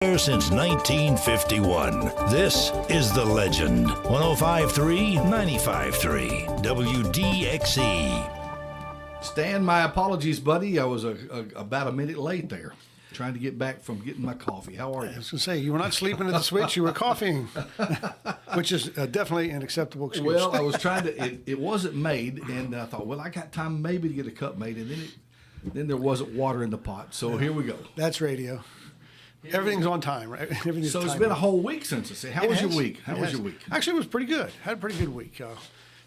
Since 1951. This is The Legend. 105.3, 95.3, WDXE. Stan, my apologies, buddy. I was about a minute late there, trying to get back from getting my coffee. How are you? I was going to say, you were not sleeping at the switch, you were coughing, which is definitely an acceptable excuse. Well, I was trying to, it wasn't made, and I thought, well, I got time maybe to get a cup made, and then there wasn't water in the pot, so here we go. That's radio. Everything's on time, right? Everything's So it's been a whole week since I said, how was your week? How was your week? Actually, it was pretty good. Had a pretty good week.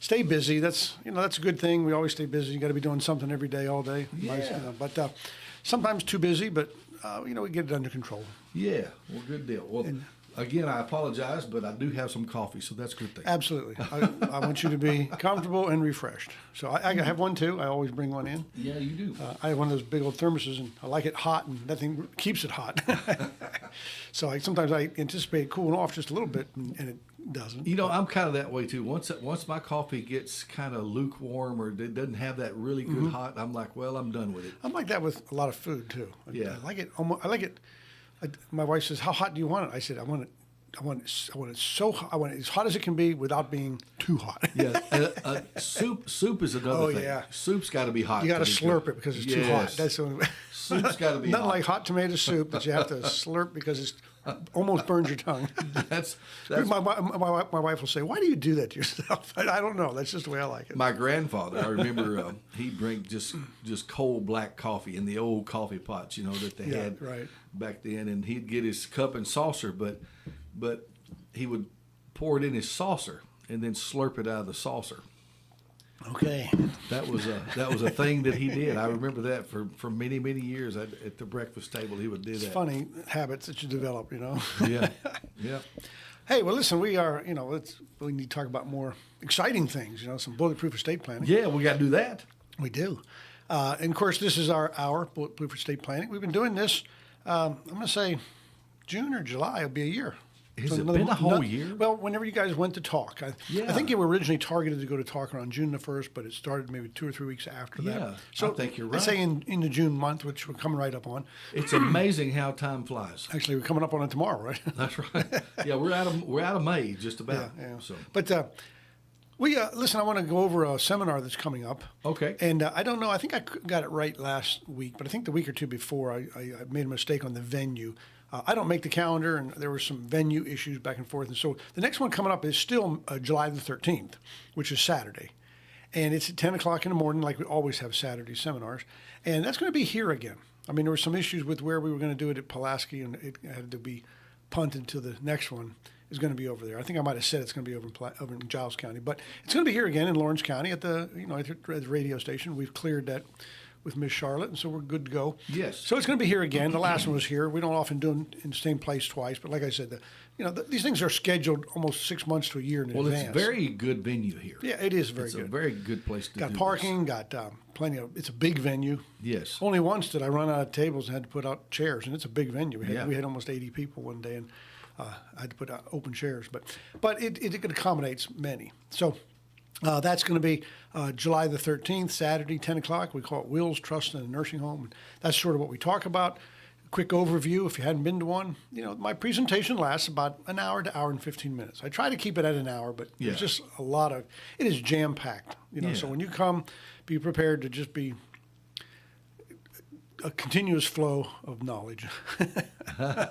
Stay busy. That's a good thing. We always stay busy. You got to be doing something every day, all day. Yeah. But sometimes too busy. But we get it under control. Yeah. Well, good deal. Well, again, I apologize, but I do have some coffee, so that's a good thing. Absolutely. I want you to be comfortable and refreshed. So I have one too. I always bring one in. Yeah, you do. I have one of those big old thermoses, and I like it hot, and that thing keeps it hot. So sometimes I anticipate cooling off just a little bit, and it doesn't. You know, I'm kind of that way too. Once my coffee gets kind of lukewarm or it doesn't have that really good hot, I'm like, well, I'm done with it. I'm like that with a lot of food too. Yeah. I like it. I like it. My wife says, "How hot do you want it?" I said, "I want it so hot. I want it as hot as it can be without being too hot." Yeah, and, soup is another thing. Yeah. Soup's got to be hot. You got to slurp it because it's too hot. That's the only. Soup's got to be Nothing hot. like hot tomato soup that you have to slurp because it almost burns your tongue. That's my wife will say, "Why do you do that to yourself?" I don't know. That's just the way I like it. my grandfather. I remember he'd drink just cold black coffee in the old coffee pots, that they had back then, and he'd get his cup and saucer, but he would pour it in his saucer and then slurp it out of the saucer. Okay. That was a thing that he did. I remember that for many, many years at the breakfast table. He would do that. It's funny habits that you develop, Yeah, yeah. Hey, well, listen, we are, we need to talk about more exciting things, some bulletproof estate planning. Yeah, we got to do that. We do. And of course, this is our bulletproof estate planning. We've been doing this, I'm going to say June or July, it'll be a year. Has it been a whole year? Well, whenever you guys went to talk. I think you were originally targeted to go to talk around June the 1st, but it started maybe 2 or 3 weeks after that. Yeah, so I think you're right. I'd say in the June month, which we're coming right up on. It's amazing how time flies. Actually, we're coming up on it tomorrow, right? That's right. Yeah, we're out of May just about. Yeah. So. But listen, I want to go over a seminar that's coming up. Okay. And I don't know, I think I got it right last week, but I think the week or two before I made a mistake on the venue. I don't make the calendar, and there were some venue issues back and forth. And so the next one coming up is still July the 13th, which is Saturday. And it's at 10 o'clock in the morning, like we always have Saturday seminars. And that's going to be here again. I mean, there were some issues with where we were going to do it at Pulaski, and it had to be punted to the next one. Is going to be over there. I think I might have said it's going to be over in Giles County, but it's going to be here again in Lawrence County at the at the radio station. We've cleared that with Miss Charlotte, and so we're good to go. Yes. So it's going to be here again. The last one was here. We don't often do them in the same place twice, but like I said, these things are scheduled almost 6 months to a year in advance. Well, it's a very good venue here. Yeah, it is very good. It's a very good place to got do parking, got plenty of. It's a big venue. Yes. Only once did I run out of tables and had to put out chairs, and it's a big venue. We had almost 80 people one day, and I had to put out open chairs, but it accommodates many. So that's going to be July the 13th, Saturday, 10 o'clock. We call it Wills, Trust, and a Nursing Home. And that's sort of what we talk about. Quick overview, if you hadn't been to one. My presentation lasts about an hour to hour and 15 minutes. I try to keep it at an hour, but it's just it is jam-packed. So when you come, be prepared to just be a continuous flow of knowledge.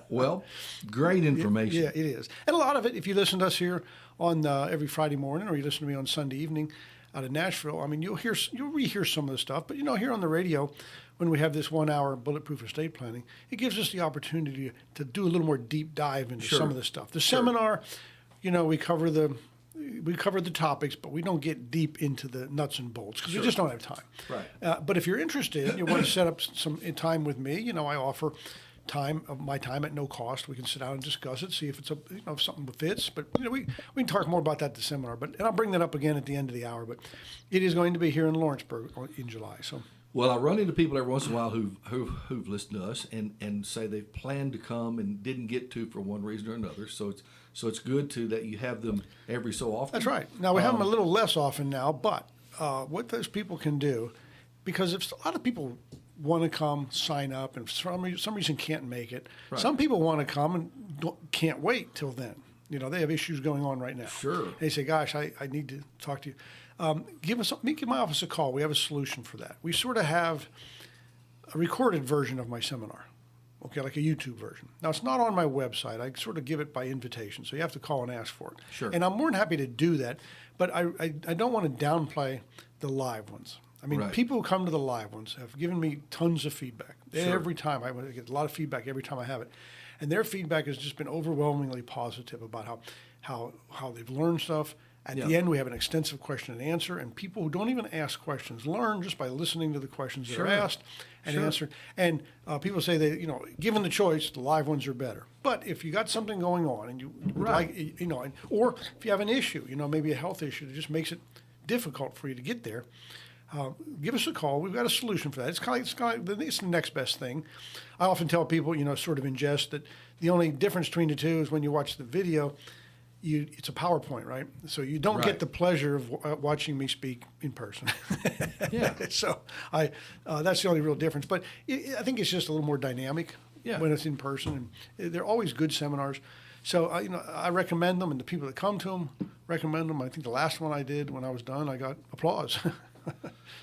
Well, great information. Yeah, it is. And a lot of it, if you listen to us here on every Friday morning, or you listen to me on Sunday evening out of Nashville, I mean, you'll rehear some of the stuff. But, here on the radio, when we have this 1 hour bulletproof estate planning, it gives us the opportunity to do a little more deep dive into some of the stuff. The seminar, we cover the topics, but we don't get deep into the nuts and bolts because we just don't have time. Right. But if you're interested and you want to set up some time with me, I offer my time at no cost. We can sit down and discuss it, see if it's if something fits. But we can talk more about that at the seminar. And I'll bring that up again at the end of the hour. But it is going to be here in Lawrenceburg in July. So. Well, I run into people every once in a while who've listened to us and say they've planned to come and didn't get to for one reason or another. So it's good that you have them every so often. That's right. Now we have them a little less often now, but what those people can do, because if a lot of people want to come, sign up, and for some reason can't make it. Right. Some people want to come and can't wait till then. You know, they have issues going on right now. Sure. They say, gosh, I need to talk to you. Give my office a call. We have a solution for that. We sort of have a recorded version of my seminar, okay, like a YouTube version. Now, it's not on my website. I sort of give it by invitation, so you have to call and ask for it. Sure. And I'm more than happy to do that, but I don't want to downplay the live ones. I mean, Right. people who come to the live ones have given me tons of feedback. Sure. Every time. I get a lot of feedback every time I have it. And their feedback has just been overwhelmingly positive about how they've learned stuff. At the end, we have an extensive question and answer, and people who don't even ask questions learn just by listening to the questions that Sure. are asked and Sure. answered. And people say that, given the choice, the live ones are better. But if you got something going on and you would Right. like, or if you have an issue, maybe a health issue that just makes it difficult for you to get there, give us a call. We've got a solution for that. It's the next best thing. I often tell people, sort of in jest, that the only difference between the two is when you watch the video, it's a PowerPoint, right? So you don't Right. get the pleasure of watching me speak in person. Yeah. So that's the only real difference. But I think it's just a little more dynamic Yeah. when it's in person. And they're always good seminars. So I recommend them, and the people that come to them recommend them. I think the last one I did, when I was done, I got applause.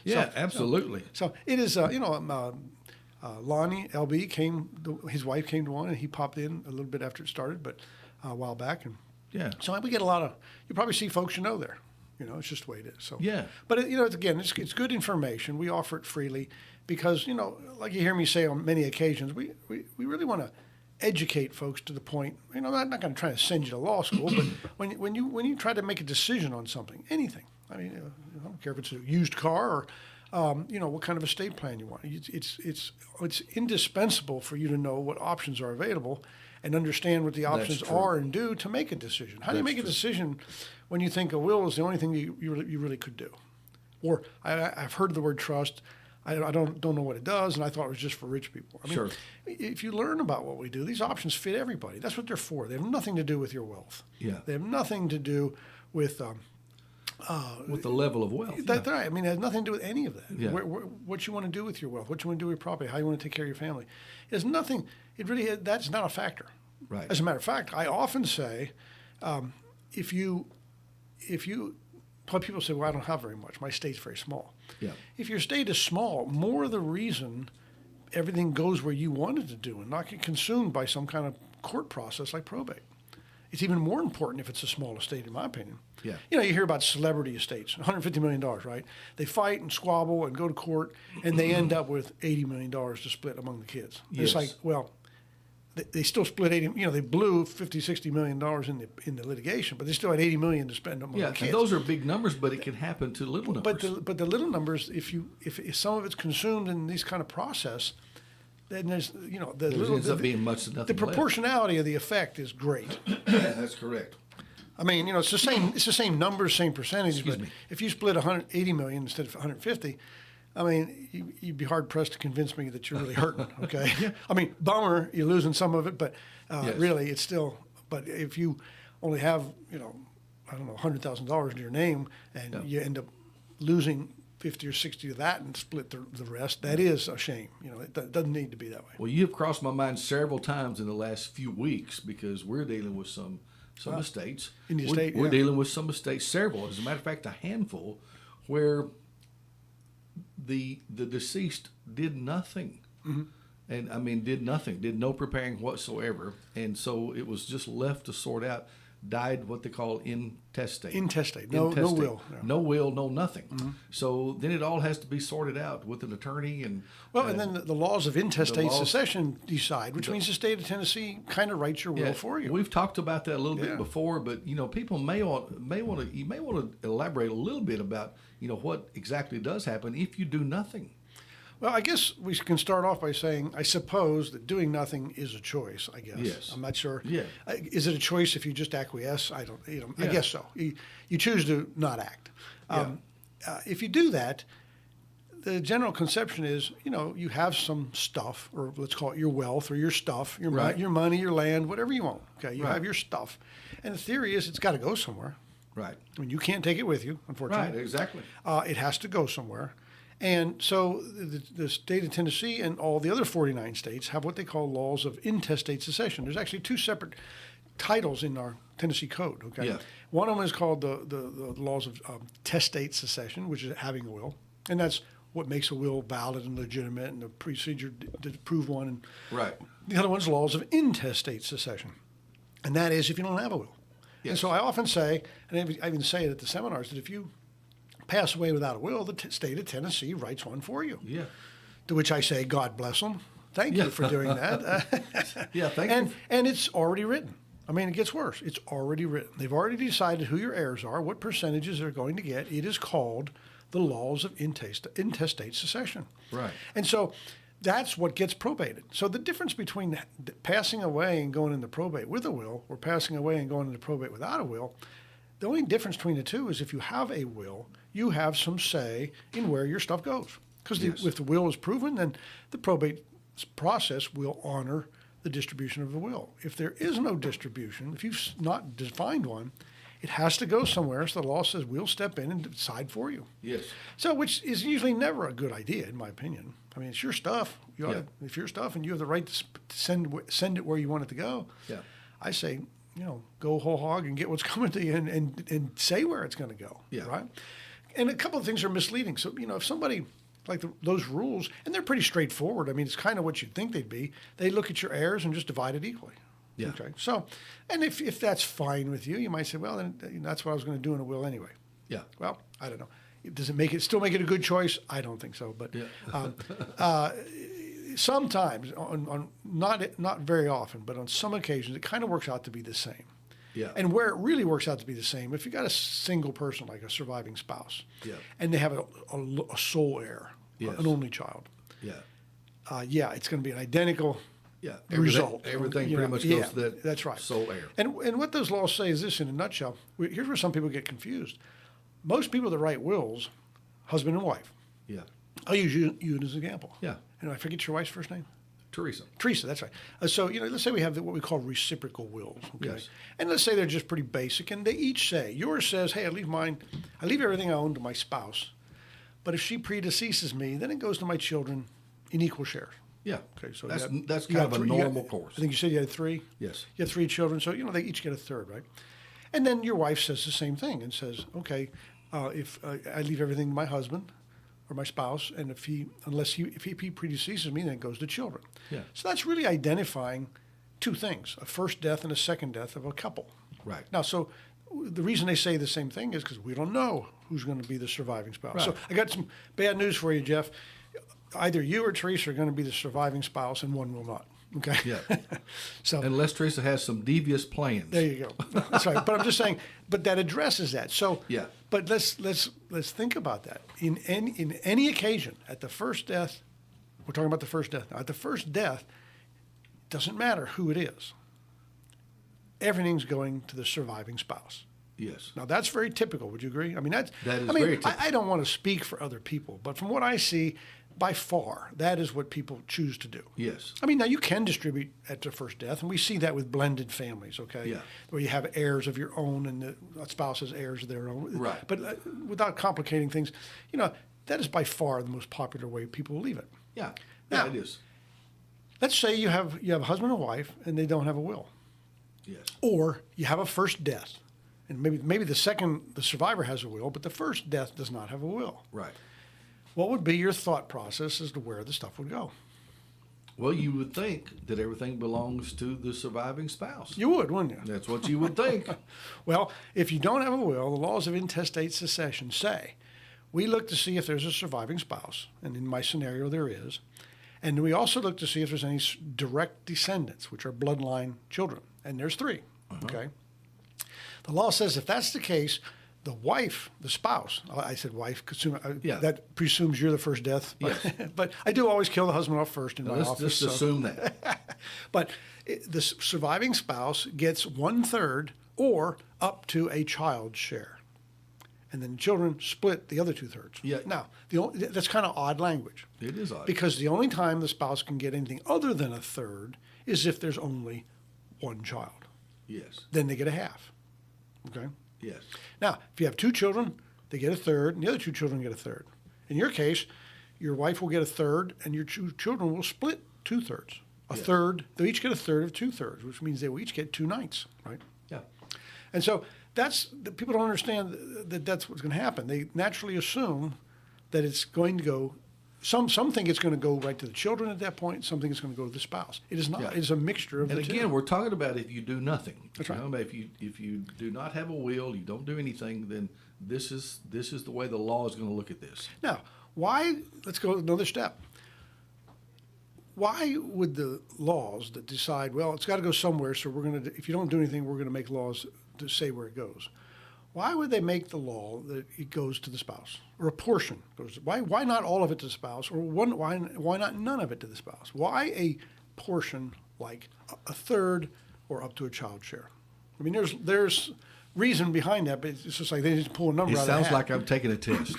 Yeah, absolutely. So it is, Lonnie LB his wife came to one, and he popped in a little bit after it started, but a while back, and Yeah. so we get a lot of. You probably see folks there. It's just the way it is. So Yeah. But it's good information. We offer it freely because like you hear me say on many occasions, we really want to educate folks to the point. I'm not going to try to send you to law school, but when you try to make a decision on something, anything. I mean, I don't care if it's a used car or what kind of estate plan you want. It's indispensable for you to know what options are available and understand what the options true. are and do to make a decision. How do you make a decision when you think a will is the only thing you really could do? Or I've heard the word trust. I don't know what it does, and I thought it was just for rich people. I mean, Sure. If you learn about what we do, these options fit everybody. That's what they're for. They have nothing to do with your wealth. Yeah. They have nothing to do with With the level of wealth. that's right. I mean, it has nothing to do with any of that. Yeah. What you want to do with your wealth, what you want to do with your property, how you want to take care of your family. It has nothing. That's not a factor. Right. As a matter of fact, I often say, if you, people say, well, I don't have very much. My state's very small. Yeah. If your state is small, more the reason everything goes where you want it to do and not get consumed by some kind of court process like probate. It's even more important if it's a small estate, in my opinion. Yeah. You hear about celebrity estates, $150 million, right? They fight and squabble and go to court, and they end up with $80 million to split among the kids. Yes. It's like, well, they still split 80. They blew $50-60 million in the litigation, but they still had $80 million to spend among the kids. And those are big numbers, but it can happen to little numbers. But the little numbers, if some of it's consumed in this kind of process, then there's ends up being much to nothing the proportionality of the effect is great. That's correct. I mean, it's the same numbers, same percentages. Excuse but me. if you split 180 million instead of 150, I mean, you'd be hard pressed to convince me that you're really hurting. Okay. Yeah. I mean, bummer, you're losing some of it, but Yes. really, it's still. But if you only have, $100,000 in your name, and you end up losing 50 or 60 of that and split the rest, that is a shame. It doesn't need to be that way. Well, you have crossed my mind several times in the last few weeks because we're dealing with some estates. In the estate, we're yeah. dealing with some estates, several. As a matter of fact, a handful where the deceased did nothing. Mm-hmm. And I mean, did nothing, did no preparing whatsoever. And so it was just left to sort out. Died what they call intestate. Intestate. No will. Yeah. No will, no nothing. Mm-hmm. So then it all has to be sorted out with an attorney and. And then the laws of intestate succession decide, which means the state of Tennessee kind of writes your will for you. We've talked about that a little bit before, but people may want to elaborate a little bit about what exactly does happen if you do nothing. Well, I guess we can start off by saying, I suppose that doing nothing is a choice. I guess. Yes. I'm not sure. Yeah. Is it a choice if you just acquiesce? I don't. I guess so. You choose to not act. If you do that, the general conception is, you have some stuff, or let's call it your wealth or your stuff, your money, your land, whatever you own. Okay, you have your stuff, and the theory is it's got to go somewhere. Right. I mean, you can't take it with you, unfortunately. Right. Exactly. It has to go somewhere. And so the state of Tennessee and all the other 49 states have what they call laws of intestate succession. There's actually two separate titles in our Tennessee code. Okay, Yeah. One of them is called the laws of testate succession, which is having a will, and that's what makes a will valid and legitimate, and the procedure to prove one. And Right. the other one's laws of intestate succession, and that is if you don't have a will. Yes. And so I often say, and I even say it at the seminars, that if you pass away without a will, the state of Tennessee writes one for you. Yeah. To which I say, God bless them. Thank you for doing that. Yeah, thank you. And it's already written. I mean, it gets worse. It's already written. They've already decided who your heirs are, what percentages they're going to get. It is called the laws of intestate succession. Right. And so that's what gets probated. So the difference between passing away and going into probate with a will, or passing away and going into probate without a will, the only difference between the two is if you have a will, you have some say in where your stuff goes. Because Yes. if the will is proven, then the probate process will honor the distribution of the will. If there is no distribution, if you've not defined one, it has to go somewhere. So the law says we'll step in and decide for you. Yes. So, which is usually never a good idea, in my opinion. I mean, it's your stuff. You ought Yeah. to, if your stuff and you have the right to send it where you want it to go, Yeah. I say, go whole hog and get what's coming to you and say where it's going to go. Yeah. Right. And a couple of things are misleading. So, if somebody like those rules, and they're pretty straightforward. I mean, it's kind of what you'd think they'd be. They look at your heirs and just divide it equally. Yeah. Okay. So, and if that's fine with you, you might say, well, then that's what I was going to do in a will anyway. Yeah. Well, I don't know. Does it still make it a good choice? I don't think so. But Yeah. sometimes, on not very often, but on some occasions, it kind of works out to be the same. Yeah. And where it really works out to be the same, if you got a single person like a surviving spouse, Yeah. and they have a sole heir, Yes. an only child, Yeah. it's going to be an identical Yeah. result. Everything You pretty know, much yeah, goes to that that's right. sole heir. And what those laws say is this in a nutshell. Here's where some people get confused. Most people that write wills, husband and wife. Yeah. I'll use you as an example. Yeah. And I forget your wife's first name. Teresa. Teresa, that's right. So, let's say we have what we call reciprocal wills. Okay? Yes. And let's say they're just pretty basic, and they each say, yours says, hey, I leave everything I own to my spouse, but if she predeceases me, then it goes to my children in equal shares. Yeah. Okay, so that's you kind got of a three- normal course. I think you said you had three. Yes. You have three children, so they each get a third, right? And then your wife says the same thing and says, okay, if I leave everything to my husband or my spouse, and if he predeceases me, then it goes to children. Yeah. So that's really identifying two things: a first death and a second death of a couple. Right. Now, so the reason they say the same thing is because we don't know who's going to be the surviving spouse. So Right. I got some bad news for you, Jeff. Either you or Teresa are going to be the surviving spouse, and one will not. Okay. Yeah. So Unless Teresa has some devious plans. there you go. That's right. But I'm just saying. But that addresses that. So Yeah. But let's think about that. In any occasion, at the first death, we're talking about the first death. Now, at the first death, it doesn't matter who it is. Everything's going to the surviving spouse. Yes. Now that's very typical. Would you agree? I mean, That is I mean, very typical. I don't want to speak for other people, but from what I see, by far, that is what people choose to do. Yes. I mean, now you can distribute at the first death, and we see that with blended families, okay? Yeah. Where you have heirs of your own and the spouse has heirs of their own. Right. But without complicating things, that is by far the most popular way people will leave it. Yeah. Now- Yeah, it is. Let's say you have a husband and wife, and they don't have a will. Yes. Or you have a first death, and maybe the survivor has a will, but the first death does not have a will. Right. What would be your thought process as to where the stuff would go? Well, you would think that everything belongs to the surviving spouse. You would, wouldn't you? That's what you would think. Well, if you don't have a will, the laws of intestate succession say we look to see if there's a surviving spouse, and in my scenario there is, and we also look to see if there's any direct descendants, which are bloodline children, and there's three. Okay. The law says if that's the case, the wife, the spouse, I said wife, Yeah. that presumes you're the first death. But, Yes. but I do always kill the husband off first in my Let's office. just so- assume that. But the surviving spouse gets 1/3 or up to a child's share. And then children split the other 2/3. Yeah. Now, that's kind of odd language. It is odd. Because the only time the spouse can get anything other than 1/3 is if there's only one child. Yes. Then they get a half. Okay? Yes. Now, if you have two children, they get 1/3, and the other two children get 1/3. In your case, your wife will get a third, and your children will split 2/3. A third, they'll each get a third of 2/3, which means they will each get 2/9, right? Yeah. And so people don't understand that that's what's going to happen. They naturally assume that it's going to go. Some think it's going to go right to the children at that point. Some think it's going to go to the spouse. It is not. Yeah. It is a mixture of And the two. again, we're talking about if you do nothing. That's right. If you do not have a will, you don't do anything, then this is the way the law is going to look at this. Now, why? Let's go another step. Why would the laws that decide, well, it's got to go somewhere, so we're going to, if you don't do anything, we're going to make laws to say where it goes? Why would they make the law that it goes to the spouse, or a portion goes? Why not all of it to the spouse, or why not none of it to the spouse? Why a portion, like a third, or up to a child share? I mean, there's reason behind that, but it's just like they just pull a number It out of the sounds hat. like I'm taking a test.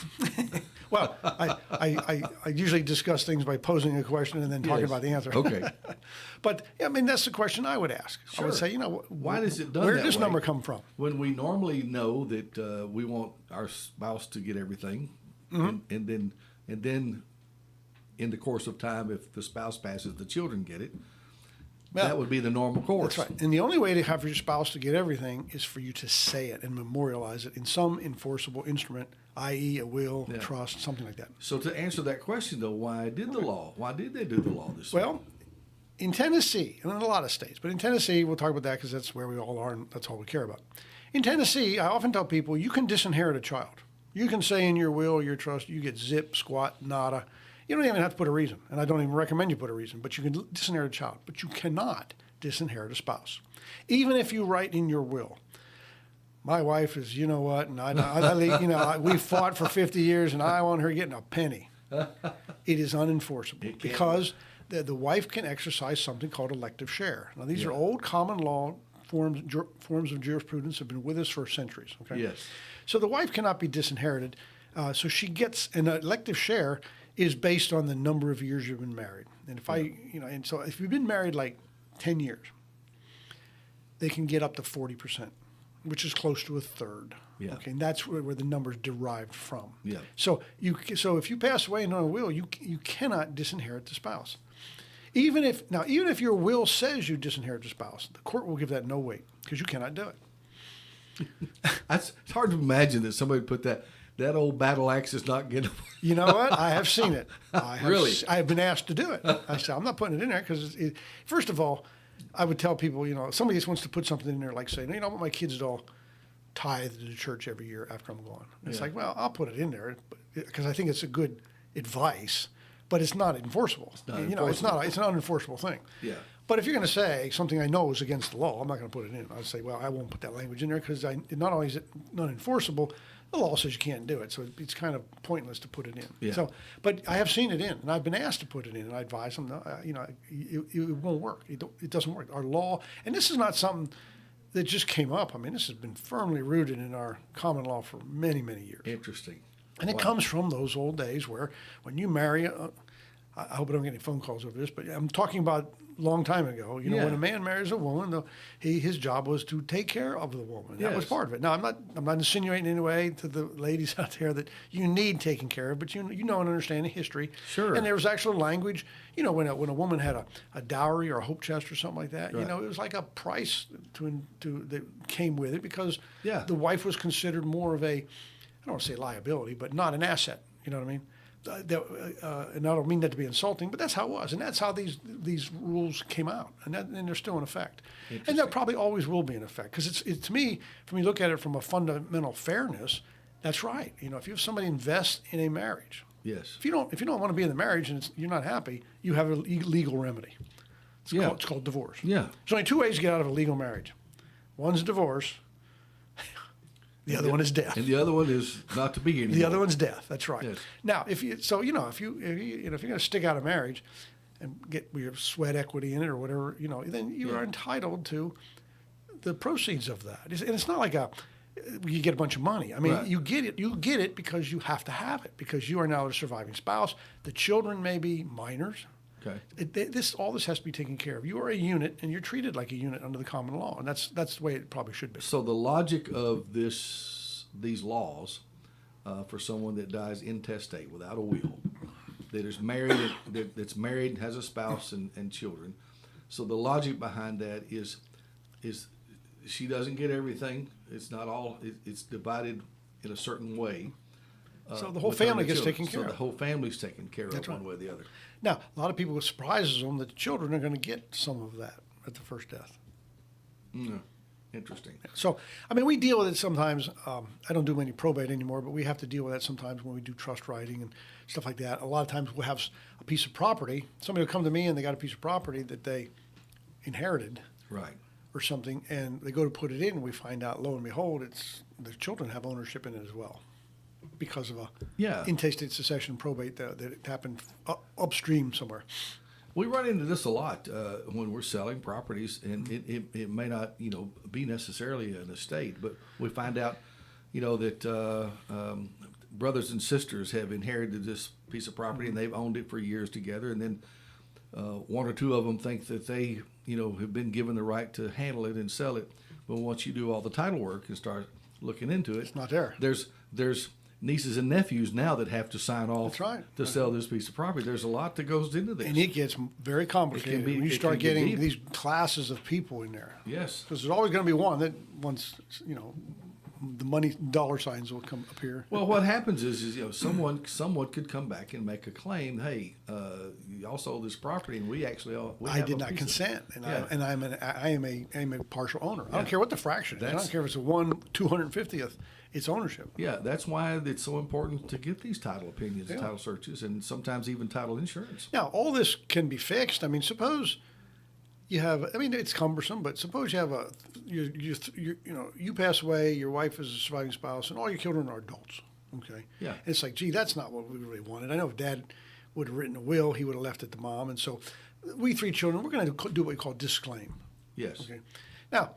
Well, I usually discuss things by posing a question and then talking Yes. about the answer. Okay. But I mean, that's the question I would ask. I would Sure. say, Why is it done where that did this way? number come from? When we normally know that we want our spouse to get everything, Mm-hmm. and then in the course of time, if the spouse passes, the children get it. Well, that would be the normal course. That's right. And the only way to have your spouse to get everything is for you to say it and memorialize it in some enforceable instrument, i.e., a will, a trust, something like that. So to answer that question, though, why did they do the law this way? Well, in Tennessee, and in a lot of states, but in Tennessee, we'll talk about that because that's where we all are and that's all we care about. In Tennessee, I often tell people you can disinherit a child. You can say in your will, your trust, you get zip, squat, nada. You don't even have to put a reason, and I don't even recommend you put a reason, but you can disinherit a child. But you cannot disinherit a spouse. Even if you write in your will, my wife is, you know what, and we fought for 50 years, and I want her getting a penny. It is unenforceable because the wife can exercise something called elective share. Now, these are old common law forms of jurisprudence have been with us for centuries. Okay. Yes. So the wife cannot be disinherited. So she gets an elective share is based on the number of years you've been married. And and so if you've been married like 10 years, they can get up to 40%, which is close to a third. Yeah. Okay, and that's where the number's derived from. Yeah. So if you pass away in a will, you cannot disinherit the spouse. Even if your will says you disinherit the spouse, the court will give that no weight because you cannot do it. It's hard to imagine that somebody put that old battle axe is not getting. You know what? I have seen it. Really? I have been asked to do it. I said, I'm not putting it in there because, first of all, I would tell people, somebody just wants to put something in there like saying, I want my kids to all tithe to the church every year after I'm gone. It's like, well, I'll put it in there because I think it's a good advice, but it's not enforceable. It's not it's an unenforceable thing. Yeah. But if you're going to say something I know is against the law, I'm not going to put it in. I'll say, well, I won't put that language in there because not only is it not enforceable, the law says you can't do it, so it's kind of pointless to put it in. Yeah. So, but I have seen it in, and I've been asked to put it in, and I advise them, no, it won't work. It doesn't work. Our law, and this is not something that just came up. I mean, this has been firmly rooted in our common law for many, many years. Interesting. And it comes from those old days where when you marry, I hope I don't get any phone calls over this, but I'm talking about a long time ago. When a man marries a woman, his job was to take care of the woman. That was part of it. Now, I'm not insinuating in any way to the ladies out there that you need taken care of, but you know and understand the history. Sure. And there was actual language. When a woman had a dowry or a hope chest or something like that, Right. it was like a price that came with it because Yeah. the wife was considered more of I don't want to say liability, but not an asset. You know what I mean? And I don't mean that to be insulting, but that's how it was, and that's how these rules came out, and they're still in effect, and that probably always will be in effect because it's to me, when you look at it from a fundamental fairness, that's right. If you have somebody invest in a marriage, Yes. if you don't want to be in the marriage and you're not happy, you have a legal remedy. It's called divorce. Yeah. There's only two ways to get out of a legal marriage. One's divorce. The other one is death. And the other one is not to be anymore. The other one's death. That's right. Yes. Now, if you're going to stick out a marriage and get your sweat equity in it or whatever, then you are entitled to the proceeds of that. And it's not like you get a bunch of money. I mean, Right. you get it because you have to have it because you are now the surviving spouse. The children may be minors. Okay. All this has to be taken care of. You are a unit, and you're treated like a unit under the common law, and that's the way it probably should be. So the logic of these laws for someone that dies intestate without a will that is married, that's married, has a spouse and children. So the logic behind that is she doesn't get everything. It's not all. It's divided in a certain way. So the whole family gets taken care of. So of. the whole family's taken care of That's one right. way or the other. Now, a lot of people, it surprises them that the children are going to get some of that at the first death. Interesting. So, I mean, we deal with it sometimes. I don't do many probate anymore, but we have to deal with that sometimes when we do trust writing and stuff like that. A lot of times we'll have a piece of property. Somebody will come to me and they got a piece of property that they inherited. Right. Or something, and they go to put it in, and we find out, lo and behold, it's the children have ownership in it as well, because of a intestate succession probate that happened upstream somewhere. We run into this a lot when we're selling properties, and it may not be necessarily an estate, but we find out that brothers and sisters have inherited this piece of property and they've owned it for years together, and then one or two of them think that they have been given the right to handle it and sell it. But once you do all the title work and start looking into it, it's not there. There's nieces and nephews now that have to sign off to sell this piece of property. There's a lot that goes into this. And it gets very complicated when you start getting these classes of people in there. Yes. Because there's always going to be one that once, the money dollar signs will appear. Well, what happens is someone could come back and make a claim. Hey, y'all sold this property, and we I did not consent, and I am a partial owner. I don't care what the fraction is. I don't care if it's a 1/250th. It's ownership. Yeah, that's why it's so important to get these title opinions, title searches, and sometimes even title insurance. Now, all this can be fixed. I mean, suppose you have. I mean, it's cumbersome, but suppose you have you pass away. Your wife is a surviving spouse, and all your children are adults. Okay. Yeah. And it's like, gee, that's not what we really wanted. I know if Dad would have written a will, he would have left it to Mom, and so we three children, we're going to do what we call disclaim. Yes. Okay. Now,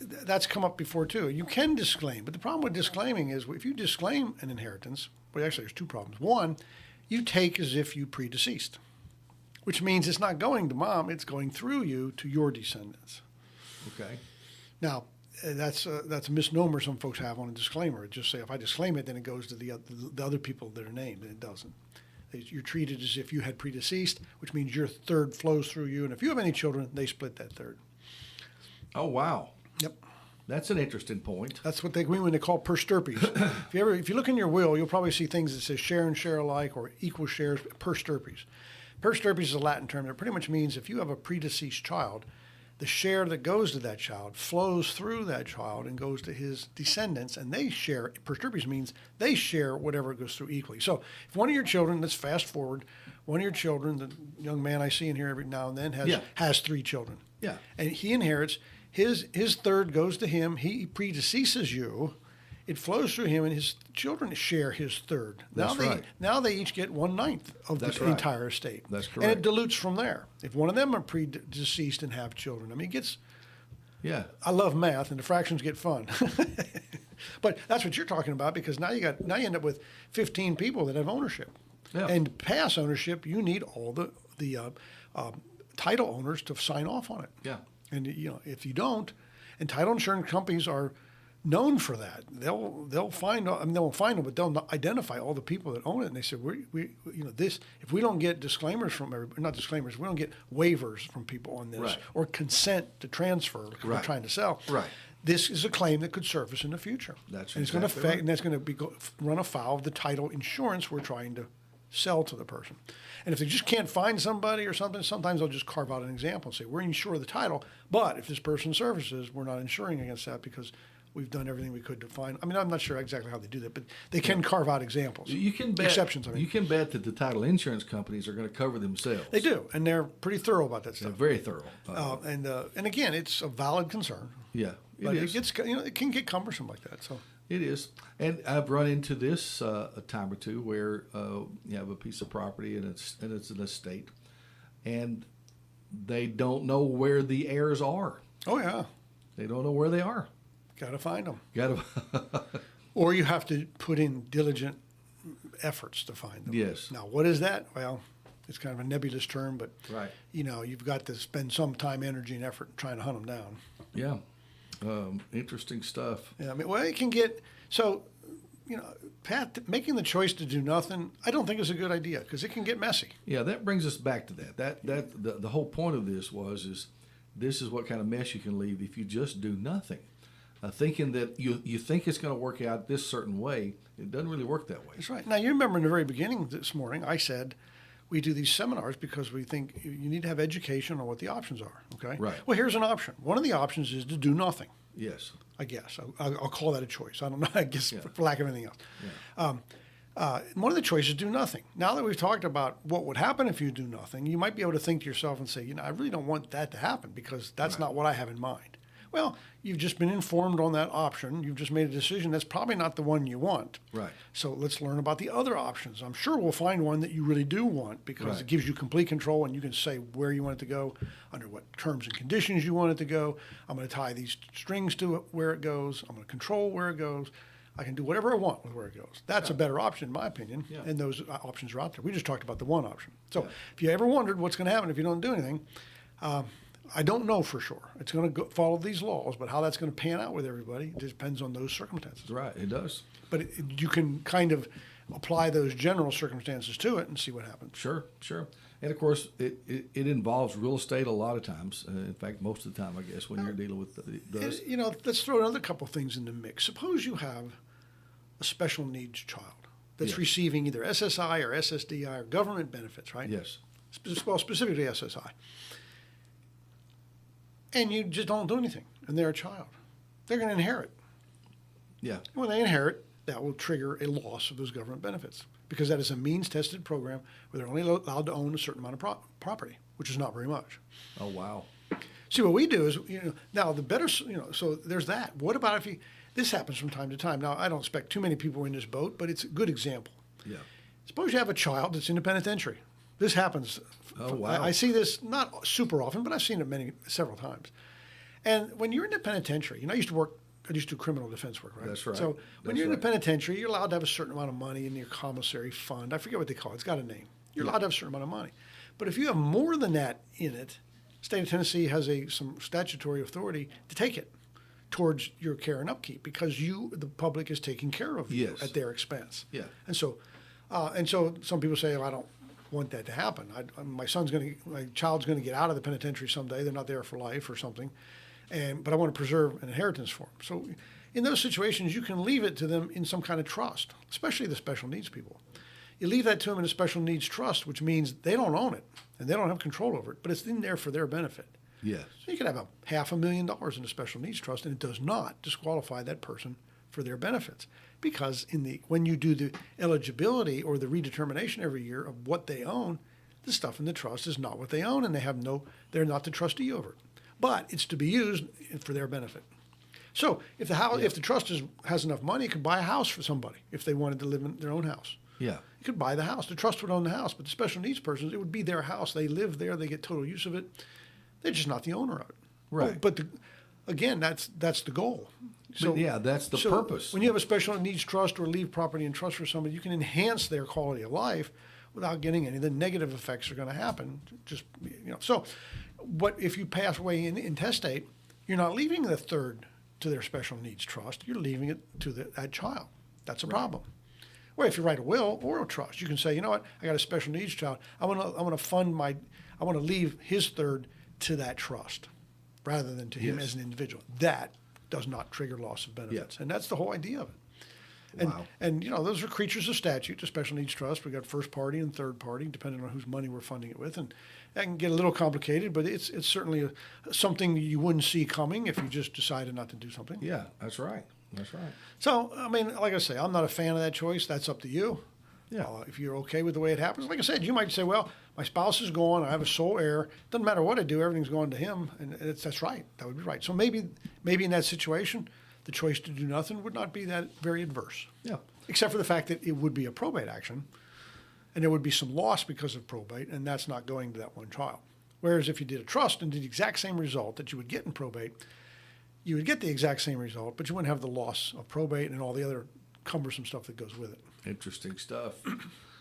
that's come up before too. You can disclaim, but the problem with disclaiming is if you disclaim an inheritance, well, actually, there's two problems. One, you take as if you predeceased, which means it's not going to Mom, it's going through you to your descendants. Okay. Now, that's a misnomer some folks have on a disclaimer. It just say if I disclaim it, then it goes to the other people that are named, and it doesn't. You're treated as if you had predeceased, which means your third flows through you, and if you have any children, they split that third. Oh, wow. Yep. That's an interesting point. That's what they mean when they call per stirpes. if you look in your will, you'll probably see things that say share and share alike or equal shares per stirpes. Per stirpes is a Latin term that pretty much means if you have a predeceased child, the share that goes to that child flows through that child and goes to his descendants, and they share. Per stirpes means they share whatever goes through equally. So if one of your children, let's fast forward, one of your children, the young man I see in here every now and then has three children. Yeah. And he inherits. His third goes to him. He predeceases you. It flows through him, and his children share his third. Now they each get 1/9 of the entire estate. That's correct. And it dilutes from there. If one of them are predeceased and have children, I mean, it gets. Yeah. I love math, and the fractions get fun. But that's what you're talking about, because now you end up with 15 people that have ownership. Yeah. And pass ownership, you need all the title owners to sign off on it. Yeah. And if you don't, and title insurance companies are known for that. They'll find. I mean, they won't find them, but they'll identify all the people that own it. And they say, this. If we don't get disclaimers from not disclaimers, we don't get waivers from people on this, or consent to transfer, like we're trying to sell. Right. This is a claim that could surface in the future. That's and it's going to affect, and that's going to run afoul of the title insurance we're trying to sell to the person. And if they just can't find somebody or something, sometimes they'll just carve out an example and say, we're insuring the title, but if this person surfaces, we're not insuring against that because we've done everything we could to find. I mean, I'm not sure exactly how they do that, but they can carve out examples. You can bet, exceptions. You can bet that the title insurance companies are going to cover themselves. They do, and they're pretty thorough about that stuff. They're very thorough. And again, it's a valid concern. Yeah, but it gets it can get cumbersome like that. So. It is. And I've run into this a time or two where you have a piece of property and it's an estate, and they don't know where the heirs are. Oh, yeah. They don't know where they are. Got to find them. Got to. Or you have to put in diligent efforts to find them. Yes. Now, what is that? Well, it's kind of a nebulous term, but right. You've got to spend some time, energy, and effort trying to hunt them down. Yeah. Interesting stuff. Yeah, I mean, well, it can get so. Pat, making the choice to do nothing, I don't think is a good idea because it can get messy. Yeah, that brings us back to that. The whole point of this is this is what kind of mess you can leave if you just do nothing. Thinking that you think it's going to work out this certain way, it doesn't really work that way. That's right. Now, you remember in the very beginning this morning, I said we do these seminars because we think you need to have education on what the options are, okay? Right. Well, here's an option. One of the options is to do nothing, Yes. I guess. I'll call that a choice. I don't know, I guess, for lack of anything else. Yeah. One of the choices is do nothing. Now that we've talked about what would happen if you do nothing, you might be able to think to yourself and say, I really don't want that to happen because that's not what I have in mind. Well, you've just been informed on that option. You've just made a decision that's probably not the one you want. Right. So let's learn about the other options. I'm sure we'll find one that you really do want because it gives you complete control and you can say where you want it to go, under what terms and conditions you want it to go. I'm going to tie these strings to it, where it goes. I'm going to control where it goes. I can do whatever I want with where it goes. That's a better option, in my opinion, and those options are out there. We just talked about the one option. So if you ever wondered what's going to happen if you don't do anything, I don't know for sure. It's going to follow these laws, but how that's going to pan out with everybody depends on those circumstances. Right, it does. But you can kind of apply those general circumstances to it and see what happens. Sure. And of course, it involves real estate a lot of times. In fact, most of the time, I guess, when you're dealing with those. Let's throw another couple things in the mix. Suppose you have a special needs child that's receiving either SSI or SSDI or government benefits, right? Yes. Well, specifically SSI. And you just don't do anything, and they're a child. They're going to inherit. Yeah. When they inherit, that will trigger a loss of those government benefits because that is a means-tested program where they're only allowed to own a certain amount of property, which is not very much. Oh, wow. See, what we do is, now the better, so there's that. What about if this happens from time to time. Now, I don't expect too many people in this boat, but it's a good example. Yeah. Suppose you have a child that's in the penitentiary. This happens. Oh, wow. I see this not super often, but I've seen it several times. And when you're in the penitentiary, I used to do criminal defense work, right? That's right. So when you're in the penitentiary, you're allowed to have a certain amount of money in your commissary fund. I forget what they call it. It's got a name. You're allowed to have a certain amount of money. But if you have more than that in it, the state of Tennessee has some statutory authority to take it towards your care and upkeep because the public is taking care of you at their expense. Yeah. And so some people say, I don't want that to happen. My child's going to get out of the penitentiary someday. They're not there for life or something. But I want to preserve an inheritance for them. So in those situations, you can leave it to them in some kind of trust, especially the special needs people. You leave that to them in a special needs trust, which means they don't own it and they don't have control over it, but it's in there for their benefit. Yes. So you could have $500,000 in a special needs trust, and it does not disqualify that person for their benefits because when you do the eligibility or the redetermination every year of what they own, the stuff in the trust is not what they own, and they're not the trustee over it. But it's to be used for their benefit. So if the trust has enough money, it could buy a house for somebody if they wanted to live in their own house. Yeah. You could buy the house. The trust would own the house, but the special needs persons, it would be their house. They live there. They get total use of it. They're just not the owner of it. Right. But again, that's the goal. So that's the purpose. When you have a special needs trust or leave property in trust for somebody, you can enhance their quality of life without getting any of the negative effects are going to happen. So what if you pass away in intestate, you're not leaving the third to their special needs trust. You're leaving it to that child. That's a problem. Or if you write a will or a trust, you can say, you know what, I got a special needs child. I want to leave his third to that trust rather than to him as an individual. That does not trigger loss of benefits. And that's the whole idea of it. And those are creatures of statute, the special needs trust. We've got first party and third party, depending on whose money we're funding it with. And that can get a little complicated, but it's certainly something you wouldn't see coming if you just decided not to do something. Yeah, that's right. That's right. So, like I say, I'm not a fan of that choice. That's up to you. Yeah. If you're okay with the way it happens. Like I said, you might say, well, my spouse is gone. I have a sole heir. Doesn't matter what I do. Everything's going to him. And that's right. That would be right. So maybe in that situation, the choice to do nothing would not be that very adverse. Yeah. Except for the fact that it would be a probate action, and there would be some loss because of probate, and that's not going to that one child. Whereas if you did a trust and did the exact same result that you would get in probate, you would get the exact same result, but you wouldn't have the loss of probate and all the other cumbersome stuff that goes with it. Interesting stuff.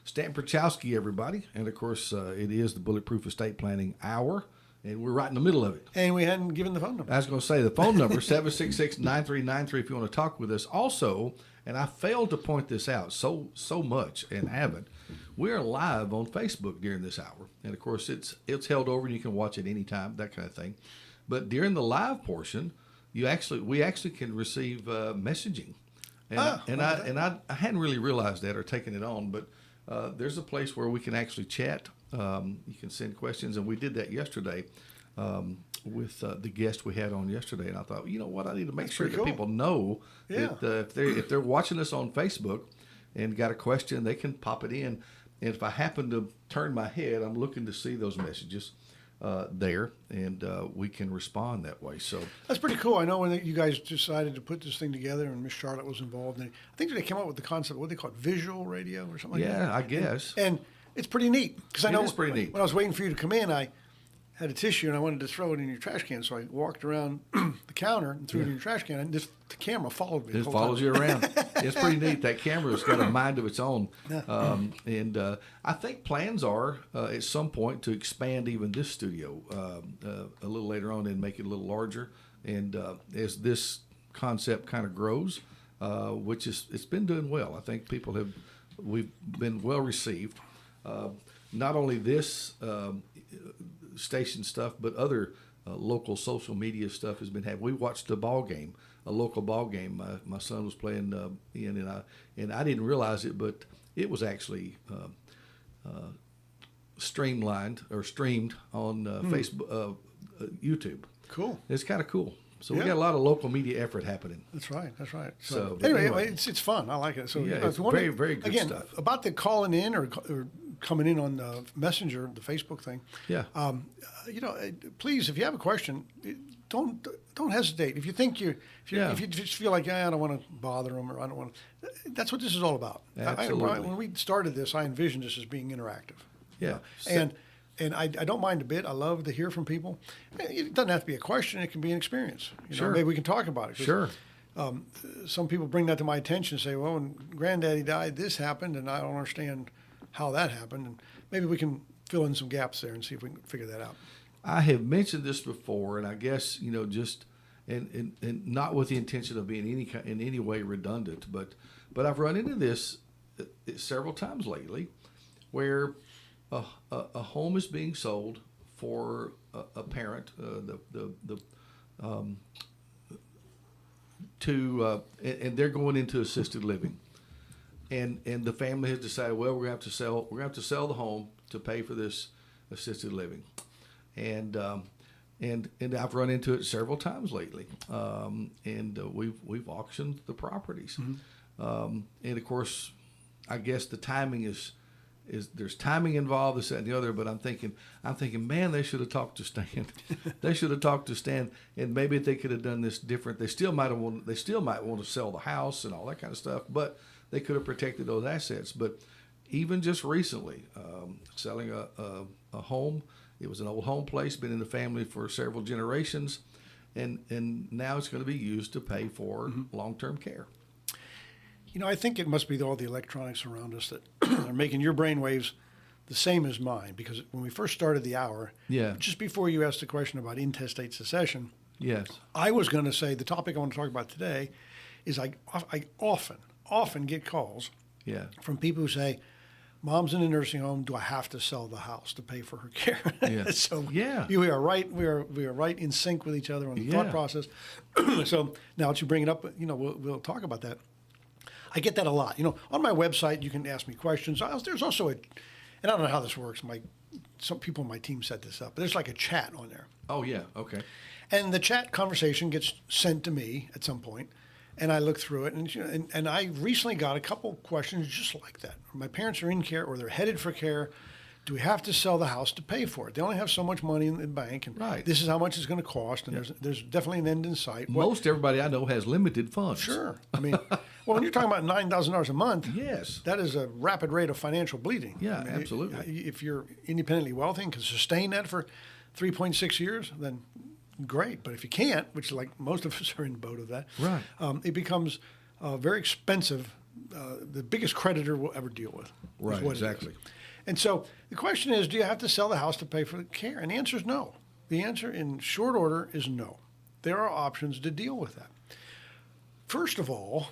Stan Pierchoski, everybody. And, of course, it is the Bulletproof Estate Planning Hour. And we're right in the middle of it. And we hadn't given the phone number. I was going to say the phone number, 766-9393 if you want to talk with us. Also, and I failed to point this out so much and haven't, we are live on Facebook during this hour. And, of course, it's held over and you can watch it anytime, that kind of thing. But during the live portion, we actually can receive messaging. And, I hadn't really realized that or taken it on, but there's a place where we can actually chat. You can send questions, and we did that yesterday with the guest we had on yesterday. And I thought, you know what, I need to make sure that people know that if they're watching us on Facebook and got a question, they can pop it in. And if I happen to turn my head, I'm looking to see those messages there, and we can respond that way. So that's pretty cool. I know when you guys decided to put this thing together, and Miss Charlotte was involved, and I think they came up with the concept, what they call it, visual radio or something like that. Yeah, I guess. And it's pretty neat because I know it is pretty neat. When I was waiting for you to come in, I had a tissue and I wanted to throw it in your trash can, so I walked around the counter and threw it in your trash can, and the camera followed me. It follows you around. It's pretty neat. That camera's got a mind of its own. And I think plans are at some point to expand even this studio a little later on and make it a little larger. And as this concept kind of grows, which it's been doing well. I think we've been well received. Not only this station stuff, but other local social media stuff has been happening. We watched a local ball game. My son was playing in, and I didn't realize it, but it was actually streamed on Facebook, YouTube. Cool. It's kind of cool. So we got a lot of local media effort happening. That's right. So anyway, it's fun. I like it. So yeah, it's very, very good again, stuff. About the calling in or coming in on the Messenger, the Facebook thing. Yeah. Please, if you have a question, don't hesitate. If you think if you just feel like I don't want to bother them or I don't want to, that's what this is all about. Absolutely. When we started this, I envisioned this as being interactive. Yeah. And I don't mind a bit. I love to hear from people. It doesn't have to be a question. It can be an experience. Sure. Maybe we can talk about it. Sure. Some people bring that to my attention and say, well, when Granddaddy died, this happened, and I don't understand how that happened. And maybe we can fill in some gaps there and see if we can figure that out. I have mentioned this before, and I guess, just and not with the intention of being in any way redundant, but I've run into this several times lately where a home is being sold for a parent, and they're going into assisted living, and the family has decided, well, we're going to have to sell the home to pay for this assisted living, and I've run into it several times lately, and we've auctioned the properties, and of course, I guess the timing is there's timing involved, this, that, and the other. But I'm thinking, man, they should have talked to Stan. They should have talked to Stan, and maybe they could have done this different. They still might want to sell the house and all that kind of stuff, but they could have protected those assets. But even just recently, selling a home, it was an old home place, been in the family for several generations, and now it's going to be used to pay for long-term care. I think it must be all the electronics around us that are making your brain waves the same as mine. Because when we first started the hour, just before you asked the question about intestate succession, yes, I was going to say the topic I want to talk about today is I often get calls from people who say, Mom's in a nursing home. Do I have to sell the house to pay for her care? So we are right. We are right in sync with each other on the thought process. So now that you bring it up, we'll talk about that. I get that a lot. On my website, you can ask me questions. There's also and I don't know how this works. Some people on my team set this up, but there's like a chat on there. Oh, yeah. Okay. And the chat conversation gets sent to me at some point, and I look through it. And I recently got a couple questions just like that. My parents are in care or they're headed for care. Do we have to sell the house to pay for it? They only have so much money in the bank, and this is how much it's going to cost, and there's definitely an end in sight. Most everybody I know has limited funds. Sure. I mean, well, when you're talking about $9,000 a month, yes, that is a rapid rate of financial bleeding. Yeah, absolutely. If you're independently wealthy and can sustain that for 3.6 years, then great. But if you can't, which like most of us are in the boat of that, right, it becomes very expensive. The biggest creditor we'll ever deal with. Right, exactly. And so the question is, do you have to sell the house to pay for the care? And the answer is no. The answer in short order is no. There are options to deal with that. First of all,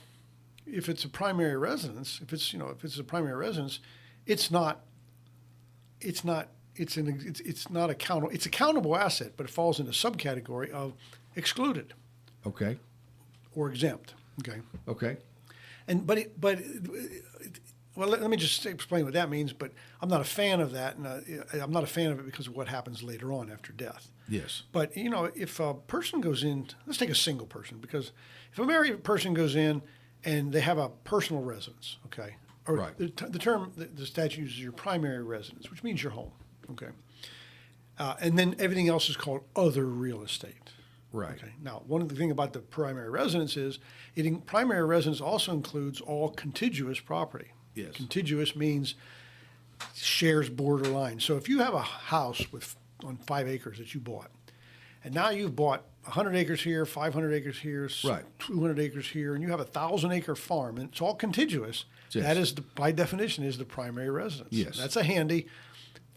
if it's a primary residence, if it's a primary residence, it's not accountable. It's a countable asset, but it falls in a subcategory of excluded. Okay. Or exempt. Okay. Okay. Well, let me just explain what that means. But I'm not a fan of that, and I'm not a fan of it because of what happens later on after death. Yes. But if a person goes in, let's take a single person, because if a married person goes in and they have a personal residence, okay, or right. the term the statute uses your primary residence, which means your home, okay, and then everything else is called other real estate. Right. Okay. Now, one of the thing about the primary residence is primary residence also includes all contiguous property. Yes. Contiguous means shares borderline. So if you have a house on 5 acres that you bought, and now you've bought 100 acres here, 500 acres here, right. 200 acres here, and you have a 1,000-acre farm, and it's all contiguous, yes. that is, by definition, is the primary residence. Yes. That's a handy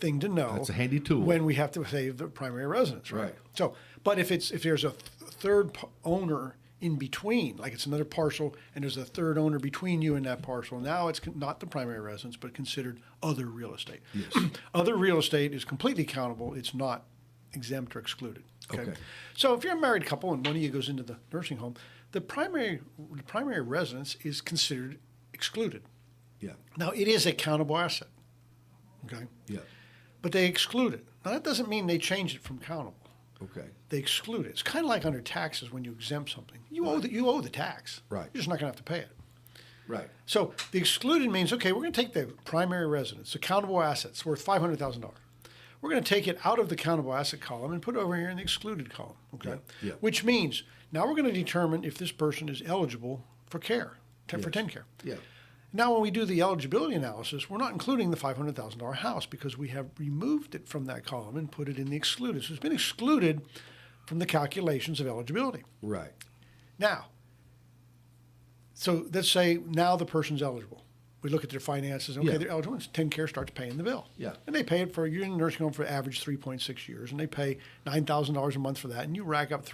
thing to know. That's a handy tool. When we have to say the primary residence, right? Right. So, but if there's a third owner in between, like it's another parcel, and there's a third owner between you and that parcel, now it's not the primary residence, but considered other real estate. Yes. Other real estate is completely countable. It's not exempt or excluded. Okay. So if you're a married couple and one of you goes into the nursing home, the primary residence is considered excluded. Yeah. Now it is a countable asset. Okay. Yeah. But they exclude it. Now that doesn't mean they change it from countable. Okay. They exclude it. It's kind of like under taxes when you exempt something. You right. owe the tax. Right. You're just not going to have to pay it. Right. So the excluded means, okay, we're going to take the primary residence, the countable assets worth $500,000. We're going to take it out of the countable asset column and put it over here in the excluded column. Okay. Yeah. Yeah. Which means now we're going to determine if this person is eligible for care, for Yes. TennCare. Yeah. Now, when we do the eligibility analysis, we're not including the $500,000 house because we have removed it from that column and put it in the excluded. So it's been excluded from the calculations of eligibility. Right. Now, so let's say now the person's eligible. We look at their finances. Okay, Yeah. they're eligible. TennCare starts paying the bill. Yeah. And they pay it for, you're in a nursing home for average 3.6 years, and they pay $9,000 a month for that, and you rack up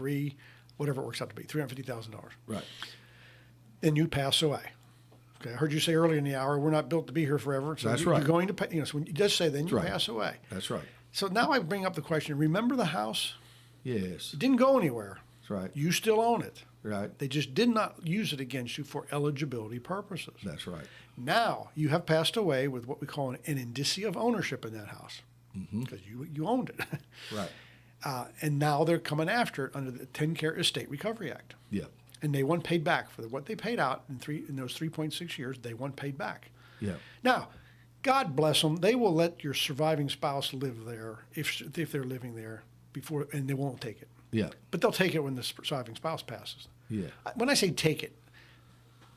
whatever it works out to be, $350,000. Right. Then you pass away. Okay, I heard you say earlier in the hour, we're not built to be here forever. So That's you're right. going to pay, so when it does say then you That's right. pass away. That's right. So now I bring up the question, remember the house? Yes. It didn't go anywhere. That's right. You still own it. Right. They just did not use it against you for eligibility purposes. That's right. Now you have passed away with what we call an indicia of ownership in that house because you owned it. Right. And now they're coming after it under the TennCare Estate Recovery Act. Yeah. And they want paid back for what they paid out in those 3.6 years. They want paid back. Yeah. Now, God bless them. They will let your surviving spouse live there if they're living there before, and they won't take it. Yeah. But they'll take it when the surviving spouse passes. Yeah. When I say take it,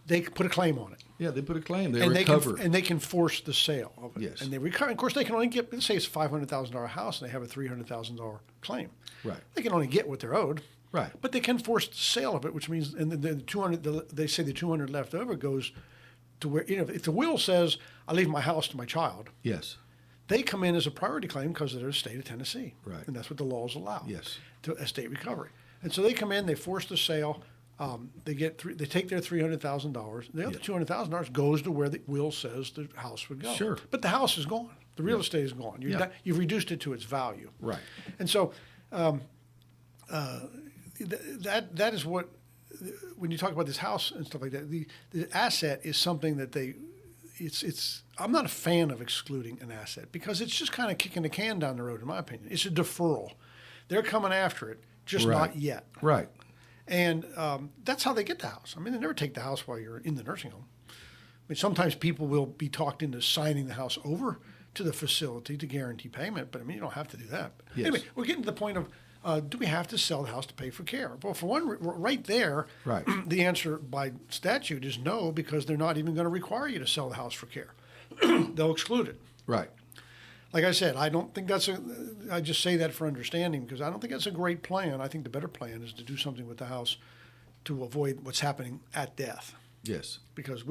they put a claim on it. Yeah. They put a claim. They And recover. they can force the sale of it. Yes. And they recover. Of course, they can only get, let's say it's a $500,000 house and they have a $300,000 claim. Right. They can only get what they're owed. Right. But they can force the sale of it, which means, and the 200, they say the 200 left over goes to where, if the will says, I leave my house to my child, Yes. they come in as a priority claim because they're the state of Tennessee. Right. And that's what the laws allow. Yes. To estate recovery. And so they come in, they force the sale, they take their $300,000. The other $200,000 goes to where the will says the house would go. Sure. But the house is gone. The real estate is gone. You've reduced it to its value. Right. And so that is what, when you talk about this house and stuff like that, the asset is something that I'm not a fan of excluding an asset because it's just kind of kicking the can down the road, in my opinion. It's a deferral. They're coming after it, just Right. not yet. Right. And that's how they get the house. I mean, they never take the house while you're in the nursing home. I mean, sometimes people will be talked into signing the house over to the facility to guarantee payment, but I mean, you don't have to do that. Yes. Anyway, we're getting to the point of, do we have to sell the house to pay for care? Well, for one, right there, Right. the answer by statute is no, because they're not even going to require you to sell the house for care. They'll exclude it. Right. Like I said, I don't think I just say that for understanding because I don't think that's a great plan. I think the better plan is to do something with the house to avoid what's happening at death. Yes. Because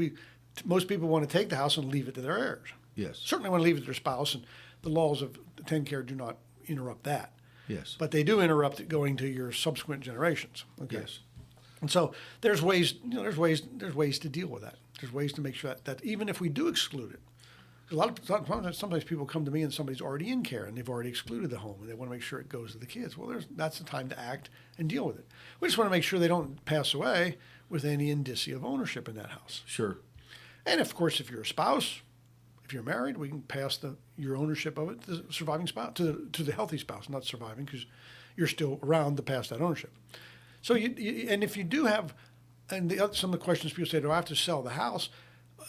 most people want to take the house and leave it to their heirs. Yes. Certainly want to leave it to their spouse, and the laws of TennCare do not interrupt that. Yes. But they do interrupt it going to your subsequent generations. Okay. Yes. And so there's ways, there's ways to deal with that. There's ways to make sure that even if we do exclude it, sometimes people come to me and somebody's already in care and they've already excluded the home and they want to make sure it goes to the kids. Well, that's the time to act and deal with it. We just want to make sure they don't pass away with any indicia of ownership in that house. Sure. And of course, if you're a spouse, if you're married, we can pass your ownership of it to the surviving spouse, to the healthy spouse, not surviving, because you're still around to pass that ownership. So and if you do have, and some of the questions people say, do I have to sell the house?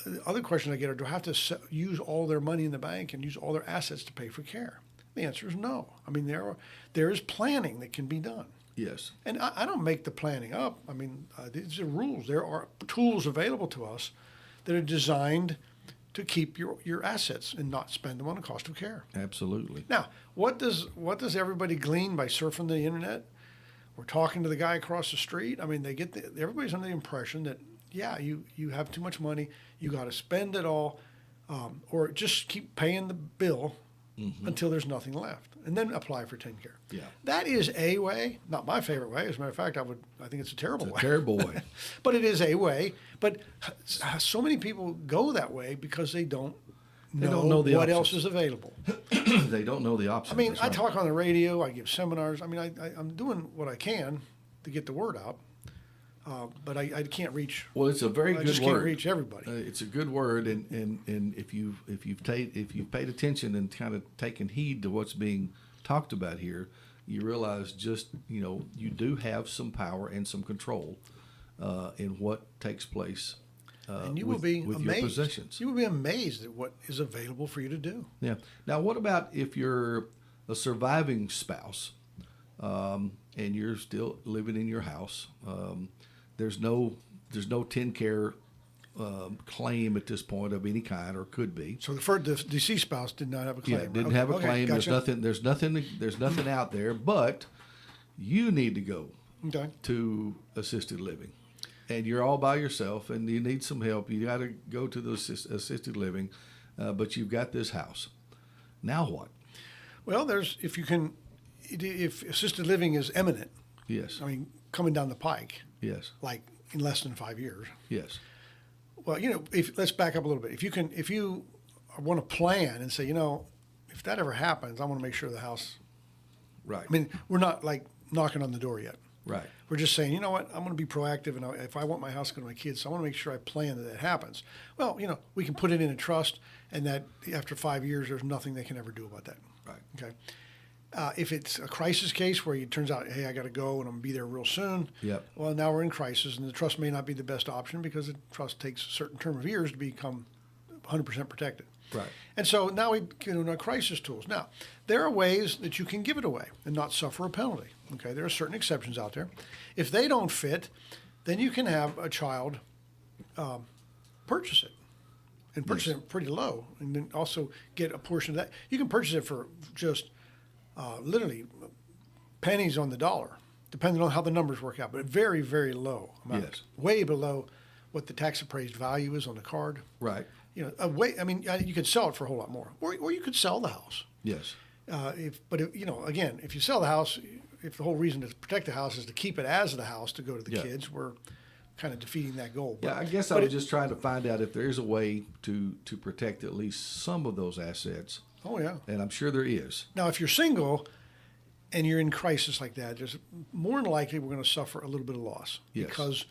The other question I get are, do I have to use all their money in the bank and use all their assets to pay for care? The answer is no. I mean, there is planning that can be done. Yes. And I don't make the planning up. I mean, these are rules. There are tools available to us that are designed to keep your assets and not spend them on the cost of care. Absolutely. Now, what does everybody glean by surfing the internet or talking to the guy across the street? I mean, everybody's under the impression that, yeah, you have too much money, you got to spend it all, or just keep paying the bill until there's nothing left, and then apply for TennCare. Yeah. That is a way, not my favorite way. As a matter of fact, I think it's a terrible way. Terrible way. But it is a way. But so many people go that way because they don't know what else is available. They don't know the options. I mean, I talk on the radio, I give seminars. I mean, I'm doing what I can to get the word out, but I can't reach. Well, it's a very good word. I just can't reach everybody. It's a good word, and if you've paid attention and kind of taken heed to what's being talked about here, you realize just you do have some power and some control in what takes place. And you will be with amazed. Your possessions. You will be amazed at what is available for you to do. Yeah. Now, what about if you're a surviving spouse and you're still living in your house? There's no TennCare claim at this point of any kind, or could be. So the deceased spouse did not have a claim. Yeah, didn't have a claim. Gotcha. There's nothing out there. But you need to go to assisted living. And you're all by yourself, and you need some help. You got to go to the assisted living, but you've got this house. Now what? Well, if assisted living is imminent. Yes. I mean, coming down the pike. Yes. Like in less than 5 years. Yes. Well, let's back up a little bit. If you want to plan and say, if that ever happens, I want to make sure the house. Right. I mean, we're not like knocking on the door yet. Right. We're just saying, you know what, I'm going to be proactive, and if I want my house to go to my kids, so I want to make sure I plan that happens. Well, we can put it in a trust, and that after 5 years, there's nothing they can ever do about that. Right. Okay. If it's a crisis case where it turns out, hey, I got to go and I'm going to be there real soon. Yep. Well, now we're in crisis, and the trust may not be the best option because the trust takes a certain term of years to become 100% protected. Right. And so now we can do crisis tools. Now, there are ways that you can give it away and not suffer a penalty. Okay, there are certain exceptions out there. If they don't fit, then you can have a child purchase it and purchase it pretty low, and then also get a portion of that. You can purchase it for just literally pennies on the dollar, depending on how the numbers work out, but very, very low amount. Yes. Way below what the tax appraised value is on the card. Right. You could sell it for a whole lot more, or you could sell the house. Yes. If you sell the house, if the whole reason to protect the house is to keep it as the house to go to the kids, we're kind of defeating that goal. Yeah, I guess I was just trying to find out if there is a way to protect at least some of those assets. Oh yeah. And I'm sure there is. Now, if you're single and you're in crisis like that, there's more than likely we're going to suffer a little bit of loss. Yes. Because,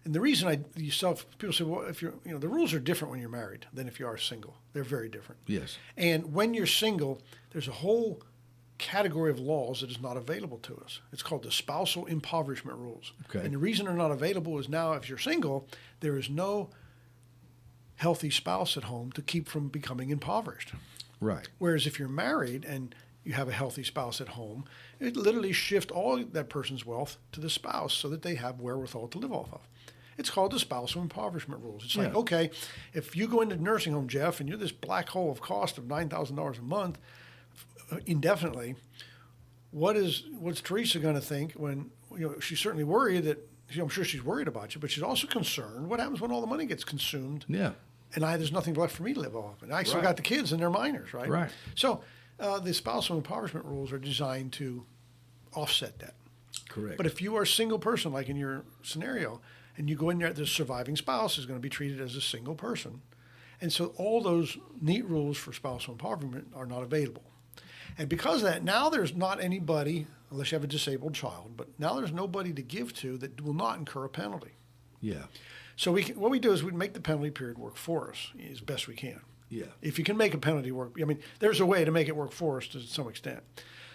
and the reason people say, well, if the rules are different when you're married than if you are single. They're very different. Yes. And when you're single, there's a whole category of laws that is not available to us. It's called the spousal impoverishment rules. Okay. And the reason they're not available is now, if you're single, there is no healthy spouse at home to keep from becoming impoverished. Right. Whereas if you're married and you have a healthy spouse at home, it literally shifts all that person's wealth to the spouse so that they have wherewithal to live off of. It's called the spousal impoverishment rules. It's like, okay, if you go into nursing home, Jeff, and you're this black hole of cost of $9,000 a month indefinitely, what's Teresa going to think when, she's certainly worried that, I'm sure she's worried about you, but she's also concerned what happens when all the money gets consumed. Yeah. And there's nothing left for me to live off. And I still got the kids and they're minors, right? Right. So the spousal impoverishment rules are designed to offset that. Correct. But if you are a single person, like in your scenario, and you go in there, the surviving spouse is going to be treated as a single person. And so all those neat rules for spousal empowerment are not available. And because of that, now there's not anybody, unless you have a disabled child, but now there's nobody to give to that will not incur a penalty. Yeah. So what we do is we make the penalty period work for us as best we can. Yeah. If you can make a penalty work, I mean, there's a way to make it work for us to some extent.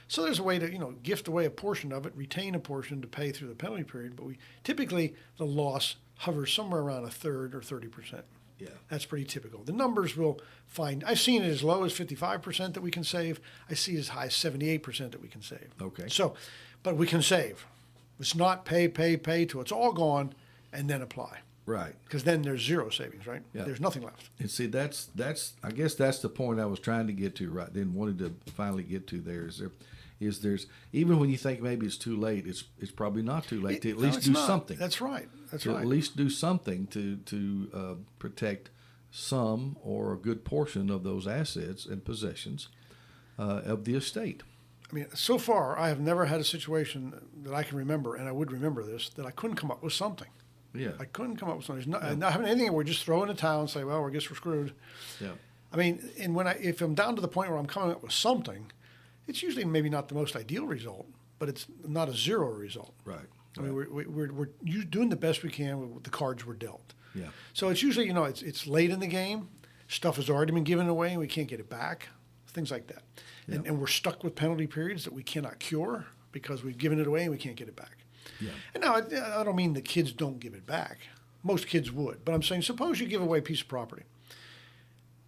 So there's a way to, gift away a portion of it, retain a portion to pay through the penalty period. But typically the loss hovers somewhere around a third or 30%. Yeah. That's pretty typical. The numbers will find, I've seen it as low as 55% that we can save. I see as high as 78% that we can save. Okay. So, but we can save. It's not pay till it's all gone and then apply. Right. Because then there's zero savings, right? Yeah. There's nothing left. And see, that's I guess that's the point I was trying to get to right then, wanted to finally get to there. There's even when you think maybe it's too late, it's probably not too late to at least do something. That's right. That's to right. At least do something to protect some or a good portion of those assets and possessions of the estate. I mean, so far, I have never had a situation that I can remember, and I would remember this, that I couldn't come up with something. Yeah. I couldn't come up with something. Not having anything where we're just throw in a towel and say, well, I guess we're screwed. Yeah. I mean, and if I'm down to the point where I'm coming up with something, it's usually maybe not the most ideal result, but it's not a zero result. Right. I mean, we're doing the best we can with the cards we're dealt. Yeah. So it's usually, it's late in the game. Stuff has already been given away and we can't get it back. Things like that. Yeah. And we're stuck with penalty periods that we cannot cure because we've given it away and we can't get it back. Yeah. And now, I don't mean the kids don't give it back. Most kids would. But I'm saying, suppose you give away a piece of property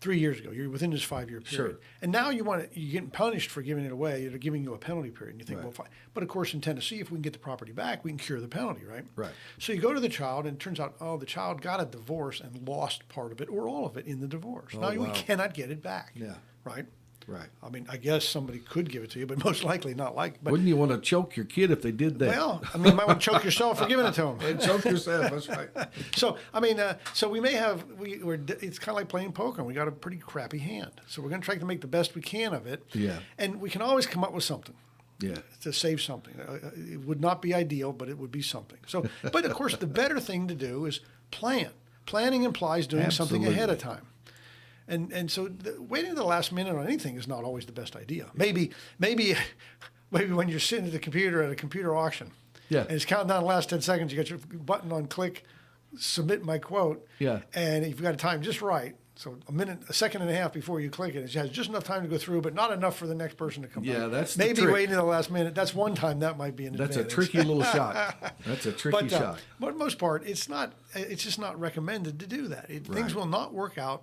3 years ago. You're within this 5-year period. Sure. And now you're getting punished for giving it away. They're giving you a penalty period. And you think, Right. well, fine. But of course, in Tennessee, if we can get the property back, we can cure the penalty, right? Right. So you go to the child, and it turns out, the child got a divorce and lost part of it or all of it in the divorce. Now we wow. cannot get it back. Yeah. Right? Right. I mean, I guess somebody could give it to you, but most likely not like. But Wouldn't you want to choke your kid if they did that? well, I mean, you might want to choke yourself for giving it to them. And choke yourself. That's right. So I mean, so we may have it's kind of like playing poker. We got a pretty crappy hand, so we're going to try to make the best we can of it. Yeah. And we can always come up with something. Yeah. To save something. It would not be ideal, but it would be something. So, but of course, the better thing to do is plan. Planning implies doing something ahead of time. And so waiting to the last minute on anything is not always the best idea. Maybe when you're sitting at the computer at a computer auction, Yeah. and it's counting down the last 10 seconds, you got your button on click, submit my quote, Yeah. and if you've got to time just right, so a second and a half before you click it has just enough time to go through, but not enough for the next person to come back. Yeah, that's the maybe trick. waiting to the last minute. That's one time that might be an That's advantage. a tricky little shot. That's a tricky shot. But for the most part, it's just not recommended to do that. Things Right. will not work out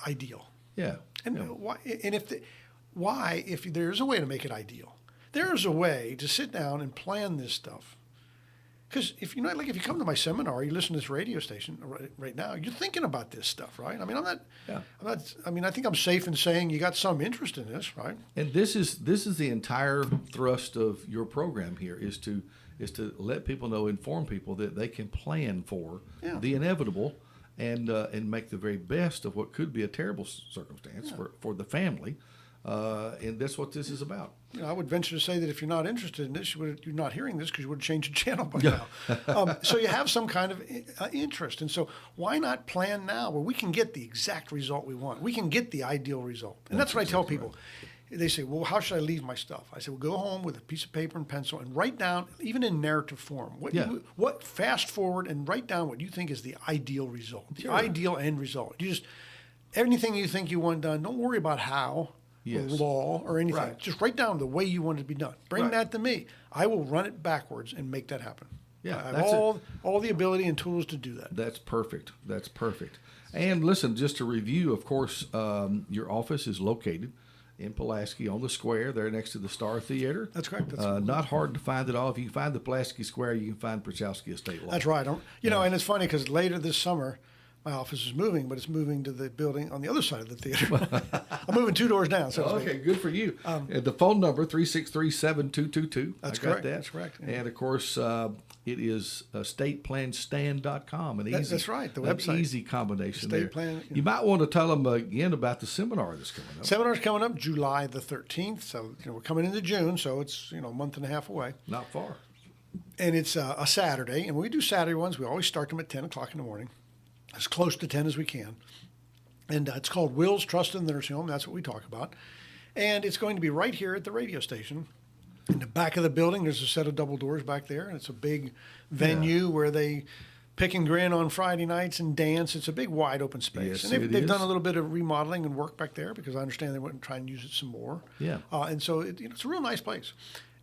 ideal. Yeah. And Yeah. why? And if there's a way to make it ideal, there is a way to sit down and plan this stuff. Because if you come to my seminar, you listen to this radio station right now, you're thinking about this stuff, right? I mean, I think I'm safe in saying you got some interest in this, right? And this is the entire thrust of your program here is to let people know, inform people that they can plan for the inevitable and make the very best of what could be a terrible circumstance for the family. And that's what this is about. I would venture to say that if you're not interested in this, you're not hearing this because you would have changed the channel by now. So you have some kind of interest. And so why not plan now where we can get the exact result we want? We can get the ideal result. And that's what I tell people. Right. They say, well, how should I leave my stuff? I say, well, go home with a piece of paper and pencil and write down, even in narrative form, fast forward and write down what you think is the ideal result, the ideal end result. Anything you think you want done, don't worry about how. Or law or anything. Right. Just write down the way you want it to be done. Bring that to me. I will run it backwards and make that happen. Yeah, I have all the ability and tools to do that. That's perfect. That's perfect. And listen, just to review, of course, your office is located in Pulaski on the square there next to the Star Theater. That's correct. Not hard to find at all. If you can find the Pulaski Square, you can find Pierchoski Estate Law. That's right. And it's funny because later this summer, my office is moving, but it's moving to the building on the other side of the theater. I'm moving 2 doors down. So okay, good for you. The phone number, 363-7222. That's I got correct. that. That's correct. Yeah. And, of course, it is estateplanstand.com. That's right, the website. An easy combination Estate there. plan, You might want to tell them again about the seminar that's coming up. Seminar's coming up July the 13th. So, we're coming into June, so it's, a month and a half away. Not far. And it's a Saturday. And when we do Saturday ones, we always start them at 10 o'clock in the morning, as close to 10 as we can. And it's called Will's Trust in the Nursing Home. That's what we talk about. And it's going to be right here at the radio station. In the back of the building, there's a set of double doors back there. And it's a big venue where they pick and grin on Friday nights and dance. It's a big, wide open space. Yes, and they've done a little bit of remodeling and work back there because I understand they want to try and use it some more. Yeah. And so it's a real nice place.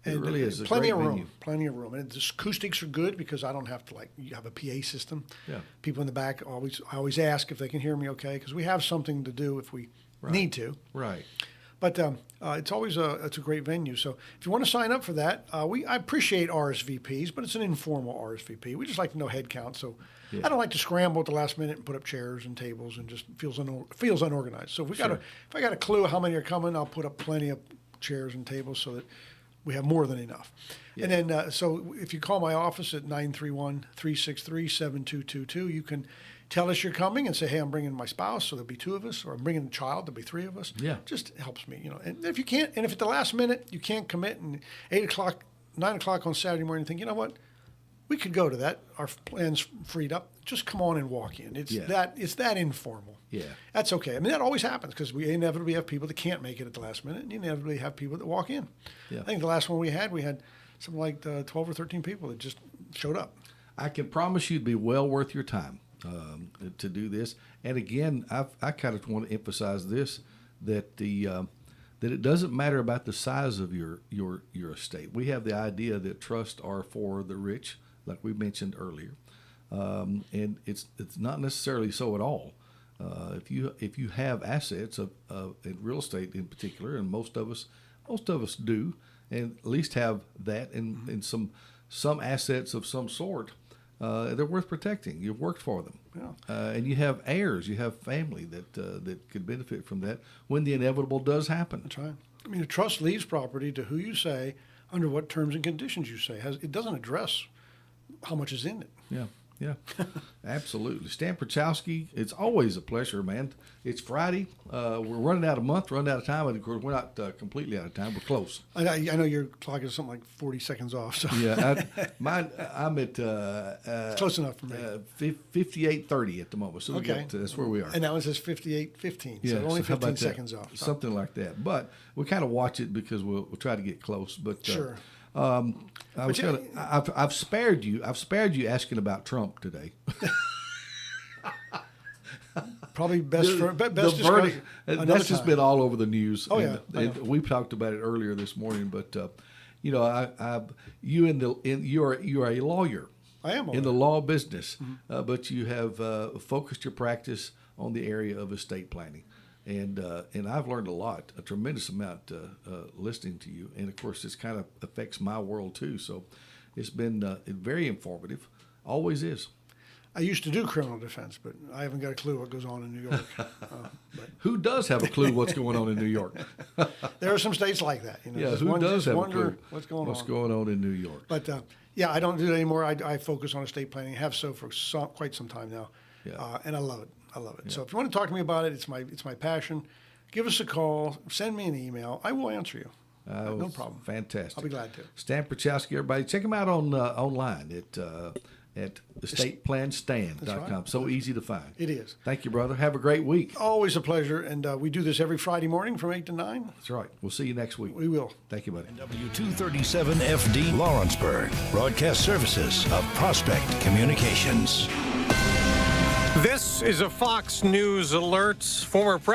And it really is. Plenty of room. Venue. Plenty of room. And the acoustics are good because I don't have to you have a PA system. Yeah. People in the back I always ask if they can hear me okay because we have something to do if we need to. Right. But it's always it's a great venue. So if you want to sign up for that, I appreciate RSVPs, but it's an informal RSVP. We just like to know head count. So I don't like to scramble at the last minute and put up chairs and tables and just feels unorganized. So if I got a clue how many are coming, I'll put up plenty of chairs and tables so that we have more than enough. Yeah. And then, so if you call my office at 931-363-7222, you can tell us you're coming and say, hey, I'm bringing my spouse, so there'll be 2 of us, or I'm bringing a child, there'll be 3 of us. Yeah. Just helps me, And if you can't, and if at the last minute you can't commit and 8 o'clock, 9 o'clock on Saturday morning, you think, you know what? We could go to that. Our plan's freed up. Just come on and walk in. It's that informal. Yeah. That's okay. I mean, that always happens because we inevitably have people that can't make it at the last minute, and you inevitably have people that walk in. Yeah. I think the last one we had something like 12 or 13 people that just showed up. I can promise you it'd be well worth your time to do this. And again, I kind of want to emphasize this, that that it doesn't matter about the size of your estate. We have the idea that trusts are for the rich, like we mentioned earlier, and it's not necessarily so at all. If you have assets in real estate in particular, and most of us do, and at least have that and some assets of some sort, they're worth protecting. You've worked for them, and you have heirs, you have family that could benefit from that when the inevitable does happen. That's right. I mean, a trust leaves property to who you say, under what terms and conditions you say. It doesn't address how much is in it. Yeah, absolutely. Stan Pierchoski, it's always a pleasure, man. It's Friday. We're running out of time, and of course, we're not completely out of time. We're close. I know your clock is something like 40 seconds off. So yeah, I'm at close enough for me. 58:30 at the moment. So that's where we are. And that one says 58:15. So only 15 seconds off. Something like that. But we kind of watch it because we'll try to get close. But sure. I've spared you asking about Trump today. Probably best the verdict. That's just been all over the news. Oh, and we talked about it earlier this morning. But you are a lawyer. I am in the law business, but you have focused your practice on the area of estate planning. And I've learned a tremendous amount listening to you. And, of course, this kind of affects my world, too. So it's been very informative. Always is. I used to do criminal defense, but I haven't got a clue what goes on in New York. Who does have a clue what's going on in New York? There are some states like that. Yeah, who does have a clue what's going on in New York? But, I don't do it anymore. I focus on estate planning. I have so for quite some time now. Yeah. And I love it. Yeah. So if you want to talk to me about it, it's my passion. Give us a call. Send me an email. I will answer you. No problem. Fantastic. I'll be glad to. Stan Pierchoski, everybody. Check him out online at estateplanstand.com. Right. So easy to find. It is. Thank you, brother. Have a great week. Always a pleasure. And we do this every Friday morning from 8 to 9. That's right. We'll see you next week. We will. Thank you, buddy. W237FD Lawrenceburg. Broadcast services of Prospect Communications. This is a Fox News alert. Former